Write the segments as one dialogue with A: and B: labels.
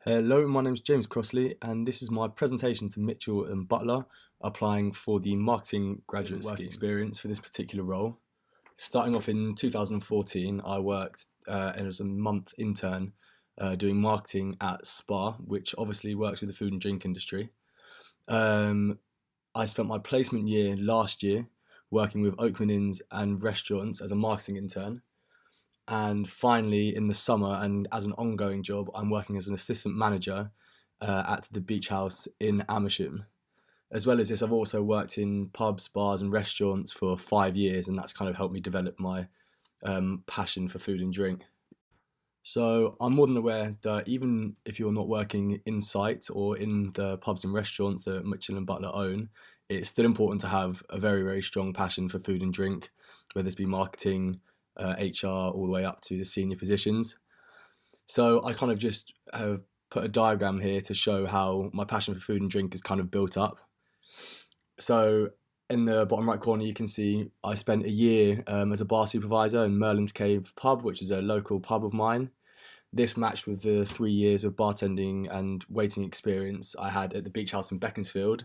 A: Hello, my name is James Crossley, and this is my presentation to Mitchell and Butler, applying for the marketing graduate work experience for this particular role. Starting off in 2014, I worked as a month intern doing marketing at Spa, which obviously works with the food and drink industry. I spent my placement year last year working with Oakman Inns and restaurants as a marketing intern. And finally, in the summer and as an ongoing job, I'm working as an assistant manager at the Beach House in Amersham. As well as this, I've also worked in pubs, bars, and restaurants for 5 years, and that's kind of helped me develop my passion for food and drink. So I'm more than aware that even if you're not working in site or in the pubs and restaurants that Mitchell and Butler own, it's still important to have a very, very strong passion for food and drink, whether this be marketing, HR, all the way up to the senior positions. So I kind of just have put a diagram here to show how my passion for food and drink is kind of built up. So in the bottom right corner, you can see I spent a year as a bar supervisor in Merlin's Cave pub, which is a local pub of mine. This matched with the 3 years of bartending and waiting experience I had at the Beach House in Beaconsfield.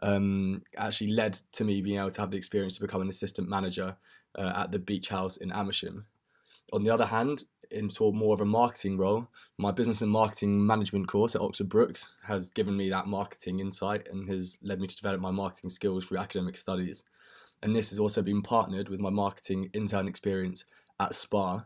A: Actually led to me being able to have the experience to become an assistant manager at the Beach House in Amersham. On the other hand, in sort of more of a marketing role, my business and marketing management course at Oxford Brookes has given me that marketing insight and has led me to develop my marketing skills through academic studies. And this has also been partnered with my marketing intern experience at Spa,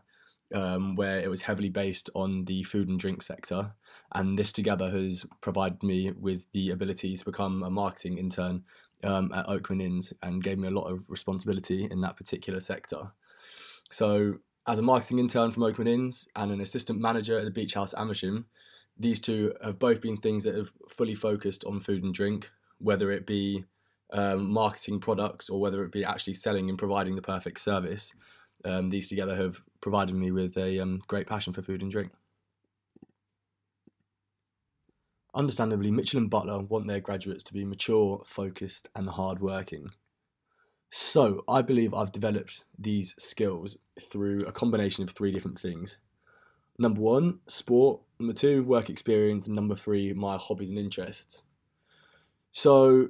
A: where it was heavily based on the food and drink sector. And this together has provided me with the ability to become a marketing intern at Oakman Inns and gave me a lot of responsibility in that particular sector. So as a marketing intern from Oakman Inns and an assistant manager at the Beach House Amersham, these two have both been things that have fully focused on food and drink, whether it be marketing products or whether it be actually selling and providing the perfect service. These together have provided me with a great passion for food and drink. Understandably, Mitchell and Butler want their graduates to be mature, focused, and hardworking. So I believe I've developed these skills through a combination of three different things. Number one, sport. Number two, work experience. And number three, my hobbies and interests. So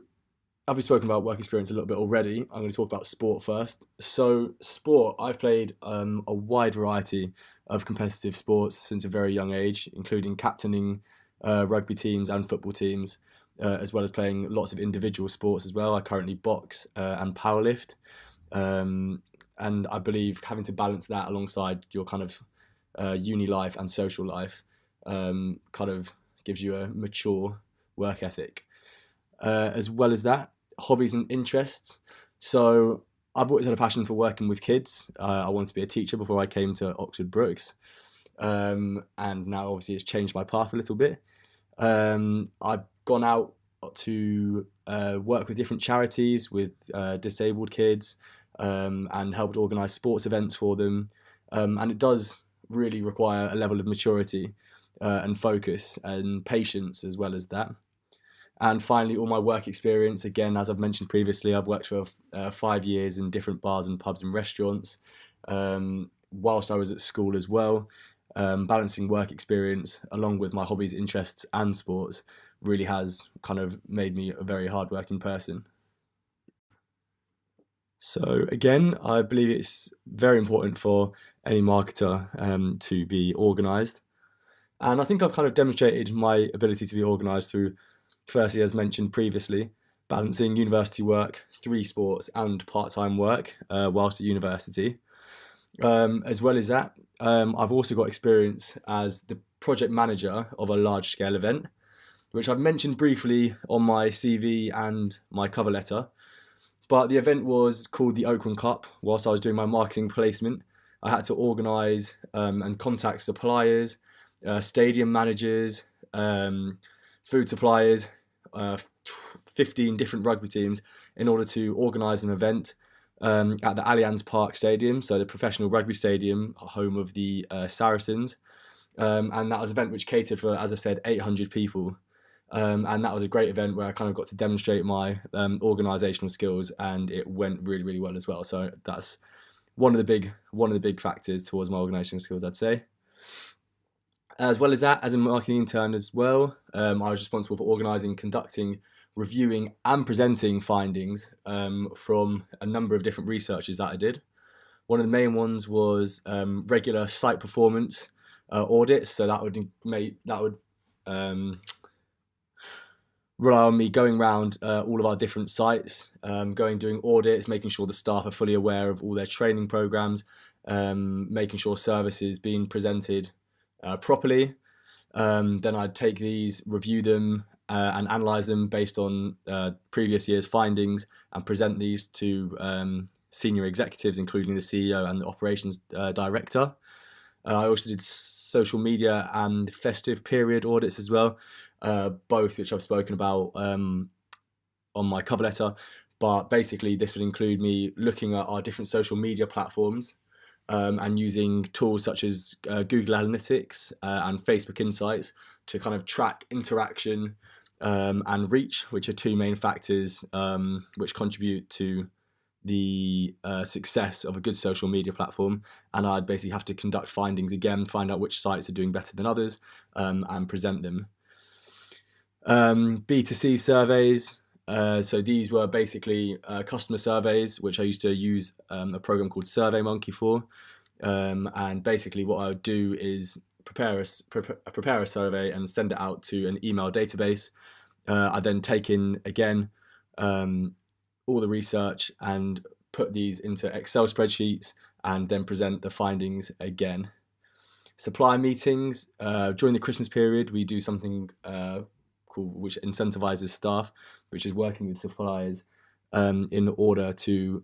A: I've been spoken about work experience a little bit already. I'm going to talk about sport first. So sport, I've played a wide variety of competitive sports since a very young age, including captaining rugby teams and football teams, as well as playing lots of individual sports as well. I currently box and powerlift. And I believe having to balance that alongside your kind of uni life and social life kind of gives you a mature work ethic. As well as that, hobbies and interests. So I've always had a passion for working with kids. I wanted to be a teacher before I came to Oxford Brookes. And now obviously it's changed my path a little bit. I've gone out to work with different charities with disabled kids and helped organise sports events for them. And it does really require a level of maturity and focus and patience as well as that. And finally, all my work experience, again, as I've mentioned previously, I've worked for 5 years in different bars and pubs and restaurants whilst I was at school as well. Balancing work experience along with my hobbies, interests and sports really has kind of made me a very hardworking person. So again, I believe it's very important for any marketer to be organised. And I think I've kind of demonstrated my ability to be organised through, firstly, as mentioned previously, balancing university work, 3 sports and part-time work whilst at university. As well as that, I've also got experience as the project manager of a large-scale event, which I've mentioned briefly on my CV and my cover letter. But the event was called the Oakman Cup. Whilst I was doing my marketing placement, I had to organise and contact suppliers, stadium managers, food suppliers, 15 different rugby teams in order to organise an event at the Allianz Park Stadium, so the professional rugby stadium, home of the Saracens. And that was an event which catered for, as I said, 800 people. And that was a great event where I kind of got to demonstrate my organisational skills, and it went really, really well as well. So that's one of the big factors towards my organisational skills, I'd say. As well as that, as a marketing intern as well, I was responsible for organising, conducting, reviewing, and presenting findings from a number of different researches that I did. One of the main ones was regular site performance audits. So that would um, rely on me going around all of our different sites, doing audits, making sure the staff are fully aware of all their training programs, making sure services being presented properly. Then I'd take these, review them, and analyze them based on previous year's findings, and present these to senior executives, including the CEO and the operations director. I also did social media and festive period audits as well, both which I've spoken about on my cover letter. But basically, this would include me looking at our different social media platforms and using tools such as Google Analytics and Facebook Insights to kind of track interaction and reach, which are two main factors which contribute to the success of a good social media platform. And I'd basically have to conduct findings again, find out which sites are doing better than others, and present them. B2C surveys. So these were basically customer surveys, which I used to use a program called SurveyMonkey for. And basically, what I would do is prepare a survey and send it out to an email database. I then take in again all the research and put these into Excel spreadsheets and then present the findings again. Supplier meetings. During the Christmas period, we do something which incentivizes staff, which is working with suppliers in order to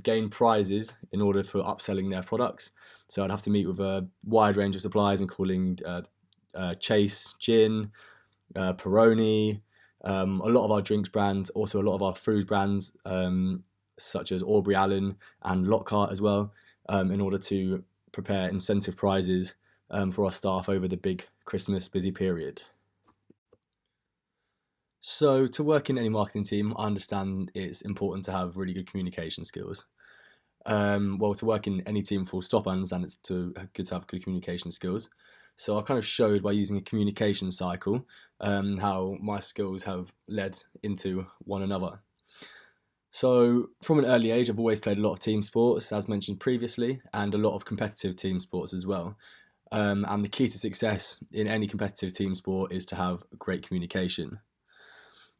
A: gain prizes in order for upselling their products. So I'd have to meet with a wide range of suppliers, including Chase Gin, Peroni, a lot of our drinks brands, also a lot of our food brands, such as Aubrey Allen and Lockhart as well, in order to prepare incentive prizes for our staff over the big Christmas busy period. So to work in any marketing team, I understand it's important to have really good communication skills. Well, to work in any team full stop, I understand it's good to have good communication skills. So I kind of showed by using a communication cycle how my skills have led into one another. So from an early age, I've always played a lot of team sports, as mentioned previously, and a lot of competitive team sports as well. And the key to success in any competitive team sport is to have great communication.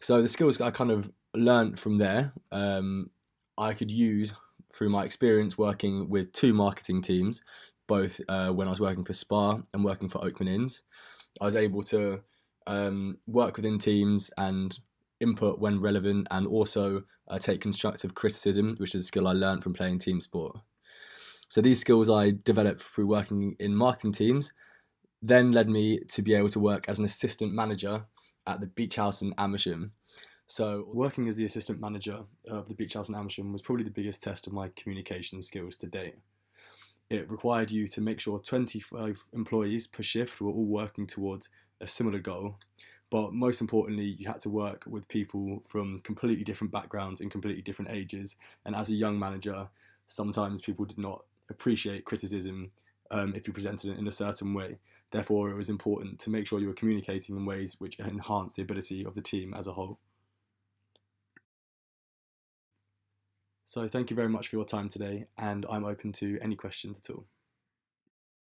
A: So the skills I kind of learnt from there, I could use through my experience working with two marketing teams, both when I was working for Spa and working for Oakman Inns. I was able to work within teams and input when relevant, and also take constructive criticism, which is a skill I learnt from playing team sport. So these skills I developed through working in marketing teams then led me to be able to work as an assistant manager at the Beach House in Amersham. So working as the assistant manager of the Beach House in Amersham was probably the biggest test of my communication skills to date. It required you to make sure 25 employees per shift were all working towards a similar goal. But most importantly, you had to work with people from completely different backgrounds and completely different ages. And as a young manager, sometimes people did not appreciate criticism if you presented it in a certain way. Therefore, it was important to make sure you were communicating in ways which enhanced the ability of the team as a whole. So thank you very much for your time today, and I'm open to any questions at all.